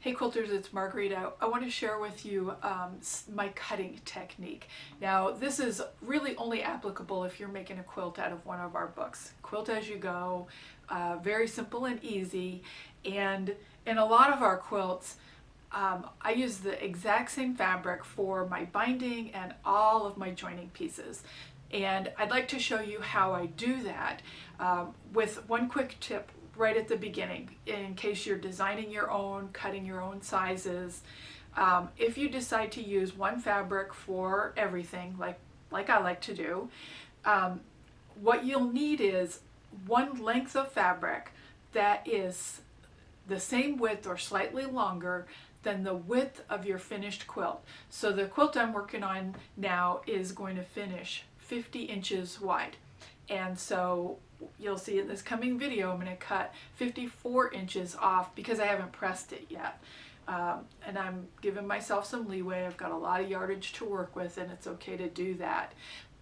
Hey quilters, it's Marguerita. I want to share with you my cutting technique. Now this is really only applicable if you're making a quilt out of one of our books. Quilt as you go, very simple and easy, and in a lot of our quilts I use the exact same fabric for my binding and all of my joining pieces. And I'd like to show you how I do that with one quick tip right at the beginning, in case you're designing your own, cutting your own sizes. If you decide to use one fabric for everything, like I like to do, what you'll need is one length of fabric that is the same width or slightly longer than the width of your finished quilt. So the quilt I'm working on now is going to finish 50 inches wide. And so you'll see in this coming video, I'm going to cut 54 inches off because I haven't pressed it yet. And I'm giving myself some leeway. I've got a lot of yardage to work with, and it's okay to do that.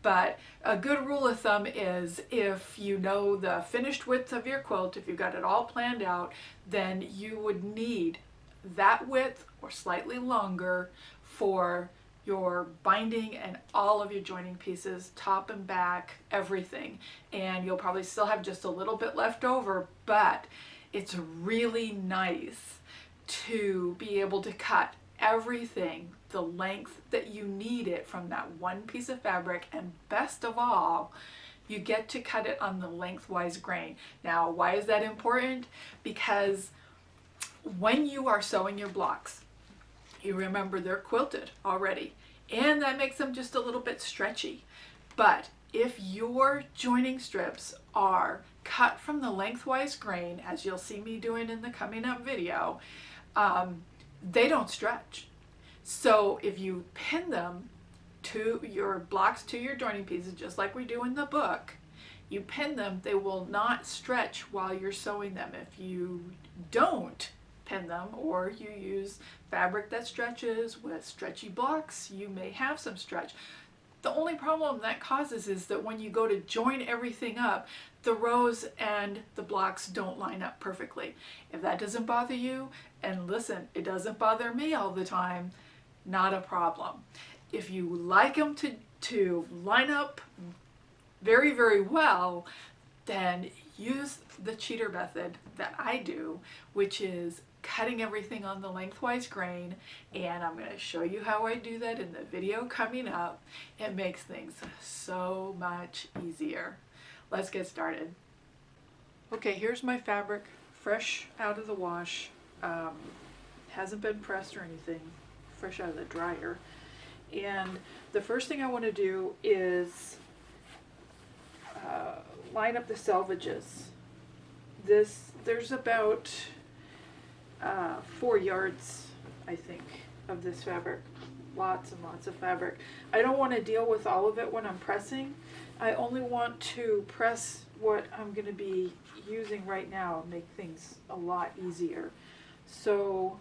But a good rule of thumb is if you know the finished width of your quilt, if you've got it all planned out, then you would need that width or slightly longer for your binding and all of your joining pieces, top and back, everything. And you'll probably still have just a little bit left over, but it's really nice to be able to cut everything the length that you need it from that one piece of fabric, and best of all, you get to cut it on the lengthwise grain. Now, why is that important? Because when you are sewing your blocks, you remember they're quilted already, and that makes them just a little bit stretchy. But if your joining strips are cut from the lengthwise grain, as you'll see me doing in the coming up video, they don't stretch. So if you pin them to your blocks, to your joining pieces, just like we do in the book, you pin them, they will not stretch while you're sewing them. If you don't pin them, or you use fabric that stretches with stretchy blocks, you may have some stretch. The only problem that causes is that when you go to join everything up, the rows and the blocks don't line up perfectly. If that doesn't bother you, and listen, it doesn't bother me all the time, not a problem. If you like them to line up very, very well, then use the cheater method that I do, which is cutting everything on the lengthwise grain, and I'm going to show you how I do that in the video coming up. It makes things so much easier. Let's get started. Okay, here's my fabric, fresh out of the wash. Hasn't been pressed or anything, fresh out of the dryer. And the first thing I want to do is line up the selvages. There's about 4 yards, I think, of this fabric. Lots and lots of fabric. I don't want to deal with all of it when I'm pressing. I only want to press what I'm going to be using right now and make things a lot easier. So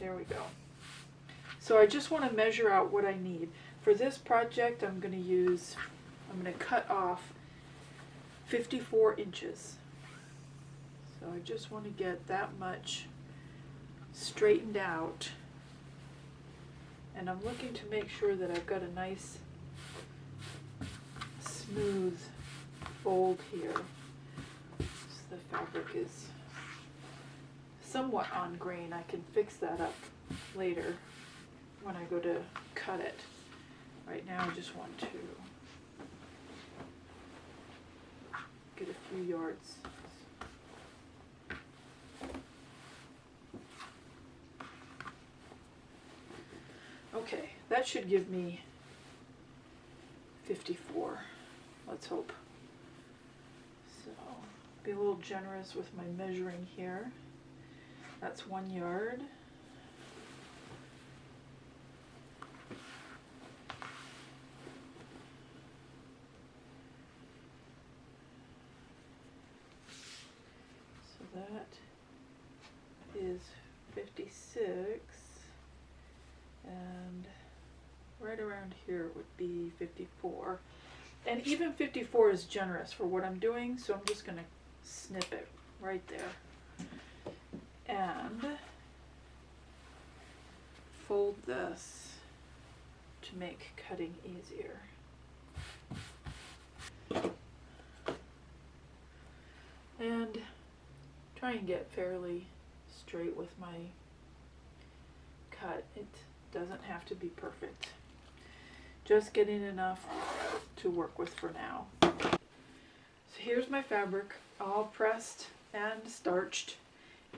there we go. So I just want to measure out what I need. For this project, I'm going to cut off 54 inches. So I just want to get that much straightened out. And I'm looking to make sure that I've got a nice smooth fold here. So the fabric is somewhat on grain. I can fix that up later when I go to cut it. Right now I just want to get a few yards. Okay, that should give me 54. Let's hope. So, be a little generous with my measuring here. That's 1 yard. So that is 56. And right around here would be 54. And even 54 is generous for what I'm doing, so I'm just going to snip it right there. And fold this to make cutting easier. And try and get fairly straight with my cut. It doesn't have to be perfect. Just getting enough to work with for now. So here's my fabric all pressed and starched,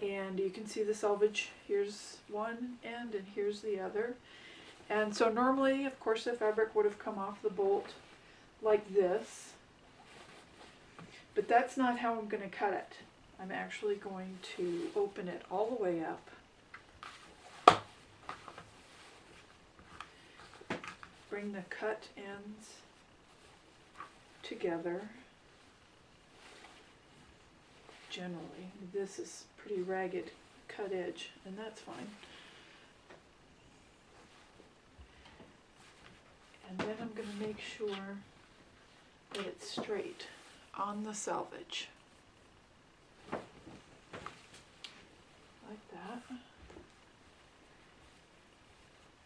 and you can see the selvage. Here's one end and here's the other. And so normally, of course, the fabric would have come off the bolt like this, but that's not how I'm going to cut it. I'm actually going to open it all the way up, bring the cut ends together. Generally, this is pretty ragged cut edge, and that's fine. And then I'm going to make sure that it's straight on the selvage. Like that.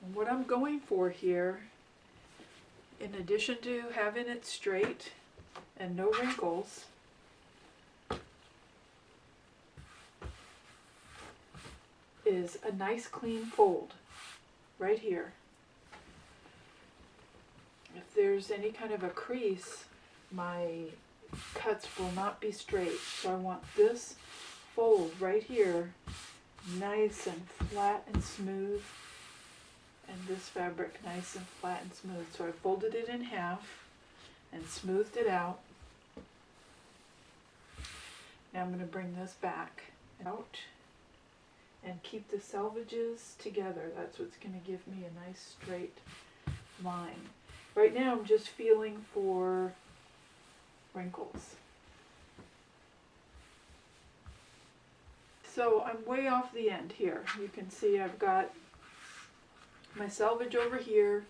And what I'm going for here, in addition to having it straight and no wrinkles, is a nice clean fold right here. If there's any kind of a crease, my cuts will not be straight. So I want this fold right here nice and flat and smooth, and this fabric nice and flat and smooth. So I folded it in half and smoothed it out. Now I'm going to bring this back out and keep the selvages together. That's what's going to give me a nice straight line. Right now I'm just feeling for wrinkles. So I'm way off the end here. You can see I've got my selvage over here,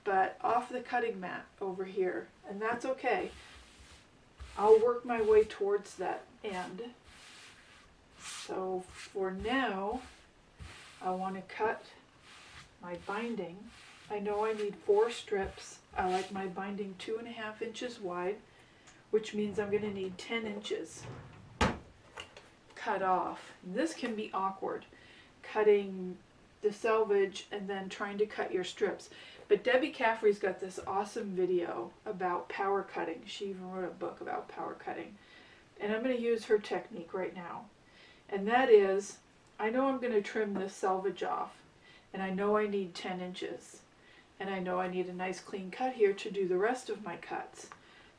but off the cutting mat over here, and that's okay. I'll work my way towards that end. So for now, I want to cut my binding. I know I need 4 strips. I like my binding 2.5 inches wide, which means I'm going to need 10 inches cut off. This can be awkward, cutting the selvage and then trying to cut your strips. But Debbie Caffrey's got this awesome video about power cutting. She even wrote a book about power cutting. And I'm going to use her technique right now. And that is, I know I'm going to trim this selvage off, and I know I need 10 inches. And I know I need a nice clean cut here to do the rest of my cuts.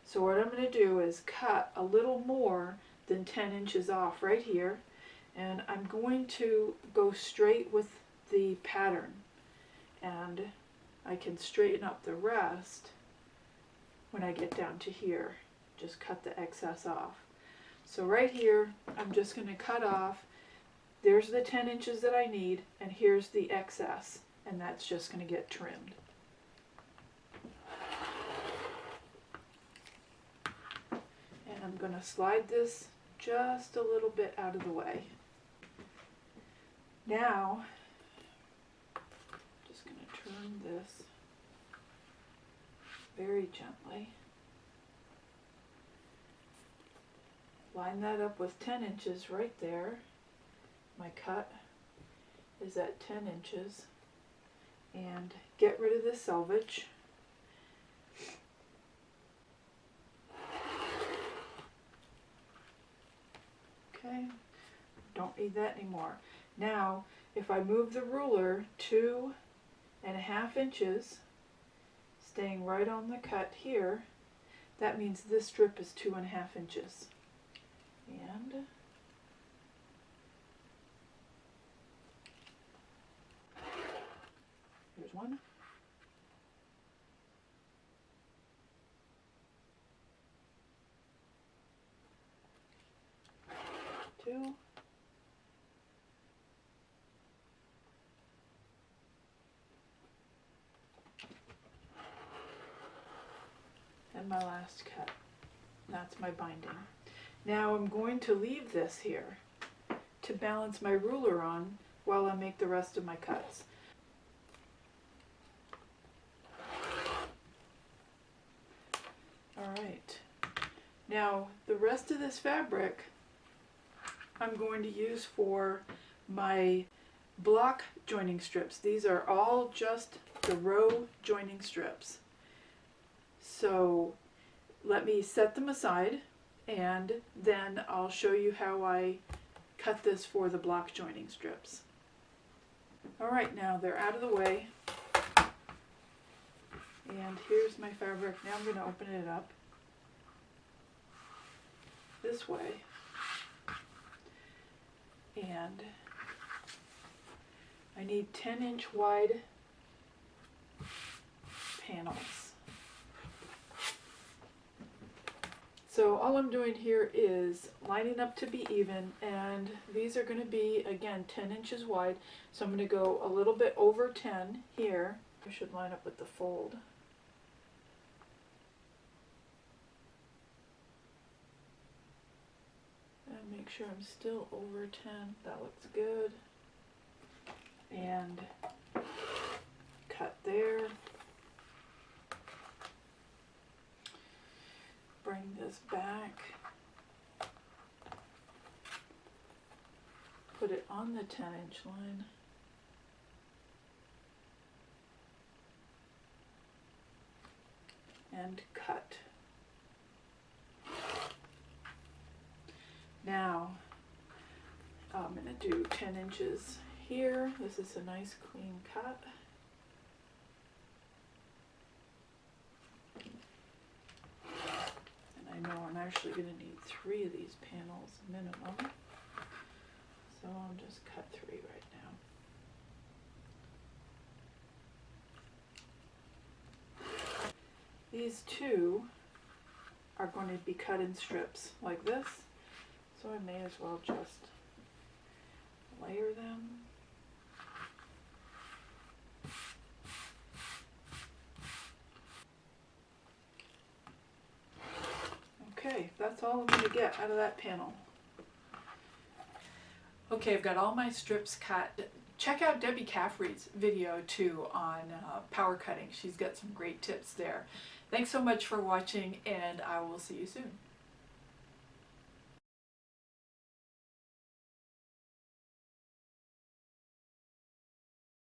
So what I'm going to do is cut a little more than 10 inches off right here, and I'm going to go straight with the pattern, and I can straighten up the rest when I get down to here. Just cut the excess off. So right here I'm just going to cut off. There's the 10 inches that I need, and here's the excess, and that's just going to get trimmed. And I'm going to slide this just a little bit out of the way. Now, just going to turn this very gently. Line that up with 10 inches right there. My cut is at 10 inches. And get rid of the selvage. Okay, don't need that anymore. Now, if I move the ruler 2.5 inches, staying right on the cut here, that means this strip is 2.5 inches. And here's one. Two. And my last cut. That's my binding. Now I'm going to leave this here to balance my ruler on while I make the rest of my cuts. Alright, now the rest of this fabric I'm going to use for my block joining strips. These are all just the row joining strips. So let me set them aside and then I'll show you how I cut this for the block joining strips. Alright, now they're out of the way. And here's my fabric. Now I'm going to open it up this way. And I need 10-inch wide panels. So all I'm doing here is lining up to be even, and these are going to be, again, 10 inches wide. So I'm going to go a little bit over 10 here. I should line up with the fold. And make sure I'm still over 10. That looks good. And cut there. Bring this back. Put it on the 10-inch line. And cut. Now I'm going to do 10 inches here. This is a nice clean cut. And I know I'm actually going to need 3 of these panels minimum. So I'll just cut 3 right now. These 2 are going to be cut in strips like this. So I may as well just layer them. Okay, that's all I'm going to get out of that panel. Okay, I've got all my strips cut. Check out Debbie Caffrey's video too on power cutting. She's got some great tips there. Thanks so much for watching, and I will see you soon.